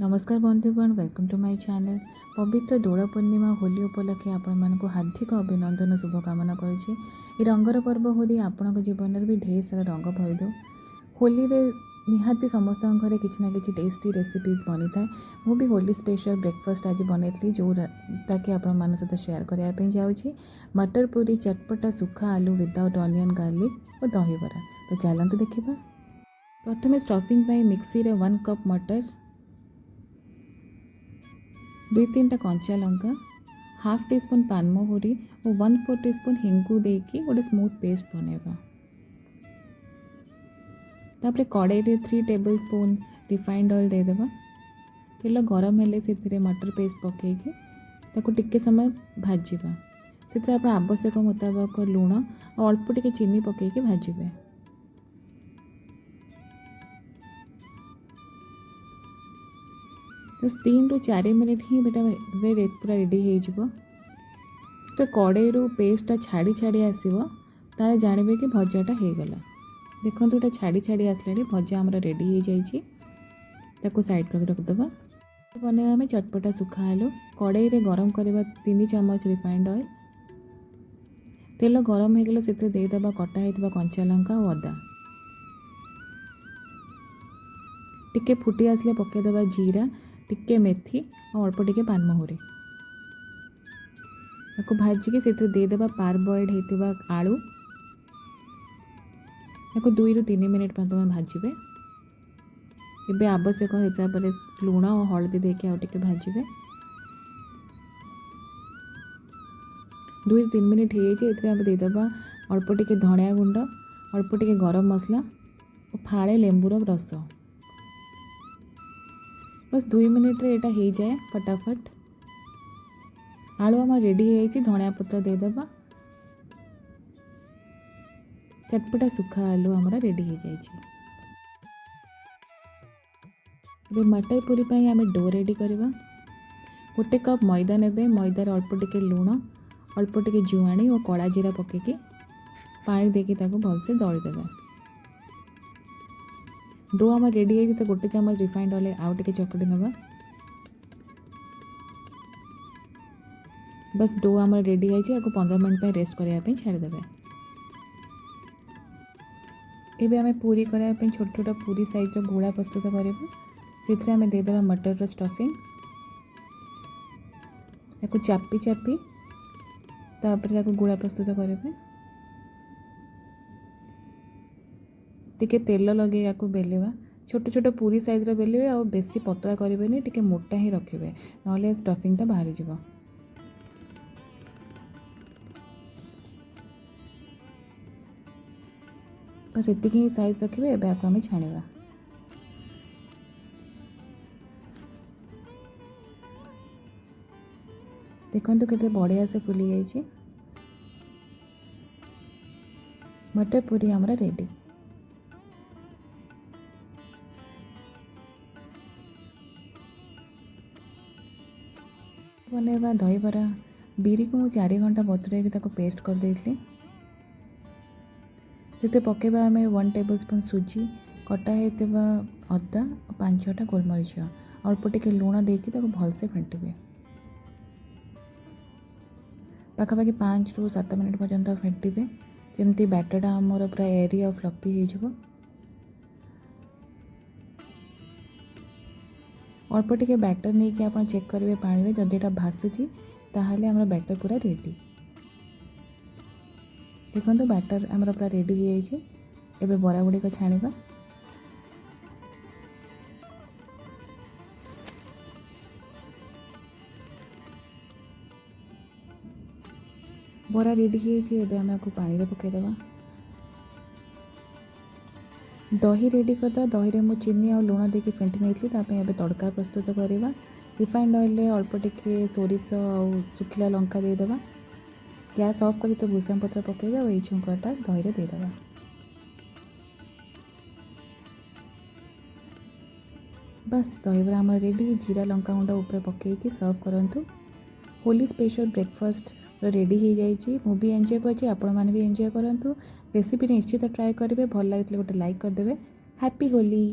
नमस्कार बंधुगण, welcome to my channel. पवित्र दोल पूर्णिमा होली उपलक्षे आपण हार्दिक अभिनंदन शुभकामना करुच्चे। रंगर पर्व होली आपण जीवन में भी ढेर सारा रंग भरी दो। होली रे निहाती समस्त घरे किसी ना कि टेस्टी रेसिपीज बनी था। मु भी होली स्पेशल ब्रेकफास्ट आज बनई जोटा कि आपण सहित शेयर करने जाऊँगी। मटर पूरी, चटपटा सुखा आलू विदाउट अनियन गार्लिक और दही बरा। तो चलते देखा। प्रथम स्टफिंग मिक्सी रे 1 कप मटर, 2-3टा कंचा लंका, हाफ टी स्पून पानमहुरी और 1/4 टीस्पून हिंगू देकी गोटे स्मूथ पेस्ट बनैबा। तापरे कड़ाई रे 3 टेबल स्पून रिफाइंड ऑयल दे देबा। तेल गरम हेले से मटर पेस्ट पकेकी ताको टिके समय भाजिबा। से आप आवश्यक मुताबक लुण और अल्प टिके चीनी पकेकी भाजिबे। तो 3 ରୁ 4 मिनट ही बेटा पूरा रेडी हो। तो कड़ाई रू पेस्टा छाड़ी छाड़ी आसो तार जानवे कि भजाटा हो गला। देखो ये छाड़ी छाड़ी आसला, भजा आमर रेडी हो जाइए। साइड कर रखिदेवा। बनवा में चटपटा सुखा आलू। कड़ाई रे गरम करवा 3 चम्मच रिफाइंड ऑयल। तेल गरम हो गले से देदेबा कटा होता कंचा लंका और अदा। टिके फुटी आसले पकईदेवा जीरा, टिके मेथी और अल्प टिके पानमहुरी। आपको भाजिकी से देदेबा पार बॉइल्ड होता आलू। आपको 2 ରୁ 3 मिनट तुम भाजबे। एबे आवश्यक हिसाब से लुण और हलदी देके आउ टिके भाजबे। 2 ରୁ 3 मिनट हो देदेबा अल्प टिके धनिया गुंड, अल्प टिके गरम मसला और फाड़े लेंबूर रस। बस 2 मिनट रे एटा हो जाए फटाफट। आलू आम रेडी हो। धनिया पत्र देदेबा। चटपटा सुखा आलू आमर रेडी हो जाए। मटर पूरी पाई आम डो रेडी करवा। 1 कप मैदा नेबे। मैदार अल्प टिके लुण, अल्प टिके जुआणी और कला जीरा पकेकी पानी देके ताको भलसे दली देबा। डो आम रेडी है तो 1 चम्मच रिफाइंड ऑयल आउ टिके चकड़ी नवा। बस डो आम रेडी है। 15 मिनट रेस्ट करने छाड़देवे। एबे आम पूरी करने छोट छोट पूरी साइज गोला प्रस्तुत करूँ। से आम देदेबा मटर स्टफिंग। या चापी चापी तापर गोला प्रस्तुत करेंगे। टिके तेल लगे या बेलवा। छोट छोट पूरी साइज बेलवे और बेसी पतला करेंगे, टिके मोटा ही रखिए ना स्टफिंगटा बाहरी जीव। बस एतिक ही साइज रखिए। एबे आपको आम छाणवा। देखो केते बढ़िया से फुली जाइए। मटर पूरी हमारा रेडी। बनैबा दही बरा। बिरी को 4 घंटा बतुरे पेस्ट कर देती। से पकेबा आम 1 टेबल स्पून सुजी, कटा होता अदा और 5-6टा गोलमरीच, अल्प टिके लुण देकी भलसे फेंटे। पाखापाखि 5 ରୁ 7 मिनट पर्यंत फेंटे जमती बैटरटा आमर पूरा एरी और फ्लफी हो। अल्प टिके बैटर नहीं कि आप चेक करेंगे पानी में। जदि यहाँ भासुची ताहले आमर बैटर पूरा रेडी। देखो बैटर आमर पूरा रेडी हो जाए। एबे बरा गुड़िक छाणवा। बरा रेडी हो। आम आपको पानी में पकईदेवा। दही रेडी करदा। दही रे मु चीनी और लुण देके फेंटी नहीं एबे तड़का प्रस्तुत करवा। रिफाइंड ऑयल अल्प टिके सोरिष और सुखिला लंका देदेबा। गैस ऑफ कर भूषण पत्र पकेबा और छुंकटा दही रे देदेबा। बस दही बरा आम रेडी। जीरा लंका गुंड ऊपर पकईकी सर्व करंतु। होली स्पेशल ब्रेकफास्ट रेडी हो जाइए। मु भी एंजॉय कर आपण मैंने भी एंजॉय करूँ। रेसिपी निश्चित ट्राए करेंगे। भल लगे गोटे लाइक करदे। हैप्पी होली।